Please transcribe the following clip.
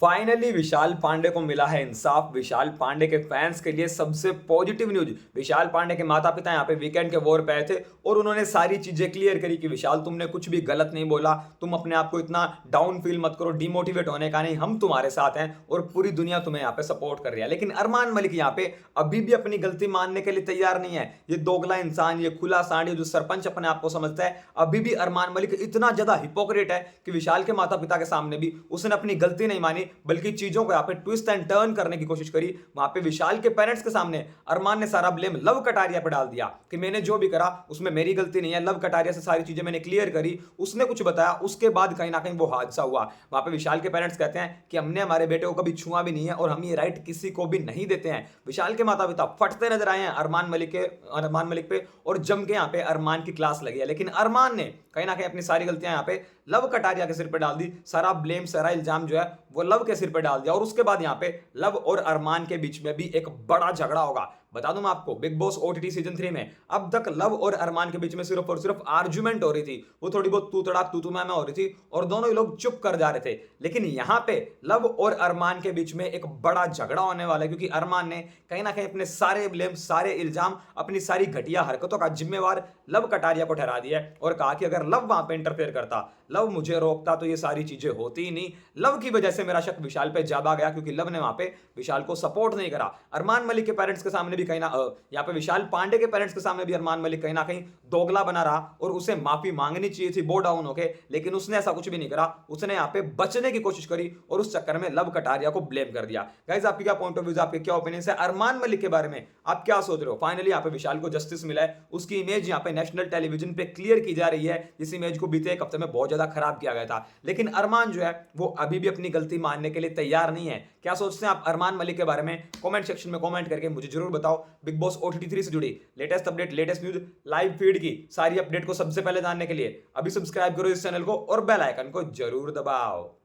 Finally विशाल पांडे को मिला है इंसाफ। विशाल पांडे के फैंस के लिए सबसे पॉजिटिव न्यूज। विशाल पांडे के माता पिता यहाँ पे वीकेंड के वॉर पे आए थे और उन्होंने सारी चीजें क्लियर करी कि विशाल तुमने कुछ भी गलत नहीं बोला, तुम अपने आप को इतना डाउन फील मत करो, डिमोटिवेट होने का नहीं, हम तुम्हारे साथ हैं और पूरी दुनिया तुम्हें यहाँ पे सपोर्ट कर रही है। लेकिन अरमान मलिक यहाँ पे अभी भी अपनी गलती मानने के लिए तैयार नहीं है। ये दोगला इंसान, ये खुला सांड, जो सरपंच अपने आप को समझता है, अभी भी अरमान मलिक इतना ज्यादा हिपोक्रेट है कि विशाल के माता पिता के सामने भी उसने अपनी गलती नहीं मानी, बल्कि चीजों को यहाँ पे ट्विस्ट एंड टर्न करने की कोशिश करी। वहां पे विशाल के पेरेंट्स के सामने अरमान ने सारा ब्लेम लव कटारिया पे डाल दिया कि मैंने जो भी करा उसमें मेरी गलती नहीं है, लव कटारिया से सारी चीजें मैंने क्लियर करी, उसने कुछ बताया, उसके बाद कहीं ना कहीं वो हादसा हुआ। वहां पे विशाल के पेरेंट्स कहते हैं कि हमने हमारे बेटे को कभी छुआ भी नहीं है और हम ये राइट किसी को भी नहीं देते हैं। विशाल के माता पिता फटते नजर आए हैं अरमान मलिक पे और जम के यहाँ पे अरमान की क्लास लगी है। लेकिन अरमान ने कहीं ना कहीं अपनी सारी गलतियां यहाँ पे लव कटारिया के सिर पे डाल दी, सारा ब्लेम, सारा इल्जाम जो है वो लव के सिर पे डाल दिया। और उसके बाद यहाँ पे लव और अरमान के बीच में भी एक बड़ा झगड़ा होगा। बता दूं मैं आपको, बिग बॉस ओटीटी सीजन 3 में अब तक लव और अरमान के बीच में सिर्फ और सिर्फ आर्ग्यूमेंट हो रही थी, वो थोड़ी बहुत तू तड़ाक तू मैं हो रही थी और दोनों ही लोग चुप कर जा रहे थे। लेकिन यहाँ पे लव और अरमान के बीच में एक बड़ा झगड़ा होने वाला है, क्योंकि अरमान ने कहीं ना कहीं अपने सारे ब्लेम, सारे इल्जाम, अपनी सारी घटिया हरकतों का जिम्मेवार लव कटारिया को ठहरा दिया है और कहा कि अगर लव वहां पे इंटरफेयर करता, लव मुझे रोकता, तो ये सारी चीजें होती ही नहीं। लव की वजह से मेरा शक विशाल पे ज्यादा गया, क्योंकि लव ने वहां पे विशाल को सपोर्ट नहीं करा। अरमान मलिक के पेरेंट्स के सामने भी कहीं ना यहाँ पे विशाल पांडे के पेरेंट्स के सामने भी अरमान मलिक कहीं ना कहीं दोगला बना रहा और उसे माफी मांगनी चाहिए थी बो डाउन होके, लेकिन उसने ऐसा कुछ भी नहीं करा। उसने यहाँ पे बचने की कोशिश करी और उस चक्कर में लव कटारिया को ब्लेम कर दिया। गाइस, आपकी क्या पॉइंट ऑफ व्यू, आपके क्या ओपिनियन है अरमान मलिक के बारे में, आप क्या सोच रहे हो? फाइनली यहाँ पे विशाल को जस्टिस मिला है, उसकी इमेज यहाँ पे नेशनल टेलीविजन पे क्लियर की जा रही है, जिस इमेज को बीते एक हफ्ते में बहुत ज्यादा खराब किया गया था। लेकिन अरमान जो है वो अभी भी अपनी गलती मानने के लिए तैयार नहीं है। क्या सोचते हैं आप अरमान मलिक के बारे में? कमेंट सेक्शन में कमेंट करके मुझे जरूर बताओ। बिग बॉस ओटीटी 3 से जुड़ी latest update, latest news, live feed की सारी अपडेट को सबसे पहले जानने के लिए अभी सब्सक्राइब करो इस चैनल को और बेल आइकन को जरूर दबाओ।